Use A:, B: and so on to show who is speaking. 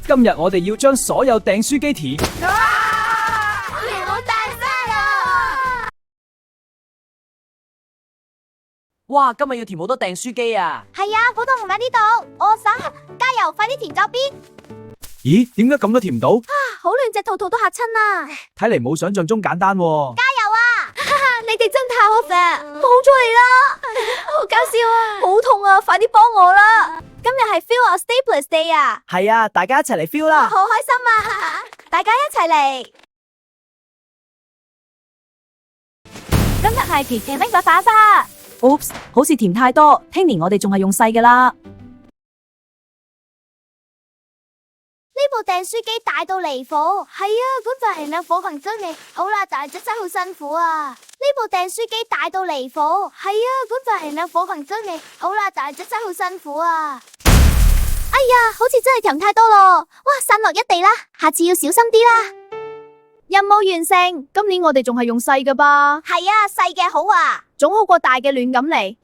A: 今日我哋要將所有訂書機填。
B: 填好大聲啊！
C: 哇，今日要填好多訂書機啊！
B: 係啊，古董唔喺呢度，我手加油，快啲填左邊。
A: 咦，點解咁都填唔到？
B: 好亂，隻兔兔都嚇親啊！
A: 睇嚟冇想象中簡單喎。
B: 加油啊！你哋真太好嘅，幫咗你啦！好搞笑啊！好痛啊！快啲幫我啦！今日係 Feel Our Staples Day 啊！
C: 係啊，大家一齊嚟 feel 啦！
B: 好開心啊！大家一齊嚟。
D: 今日係甜甜的白花花。Oops， 好似甜太多，聽年我哋仲係用細㗎啦。
B: 呢部訂書機大到離譜，係啊，管飯係火盆真嘅，好啦，但係真係好辛苦啊！呢部訂書機大到離譜，係啊，管飯係火盆真嘅，好啦，但係真係好辛苦啊！哎呀，好似真係甜太多咯，哇，散落一地啦，下次要小心啲啦。
D: 任務完成，今年我哋仲係用細㗎吧？
B: 係啊，細嘅好啊，
D: 總好過大嘅亂咁嚟。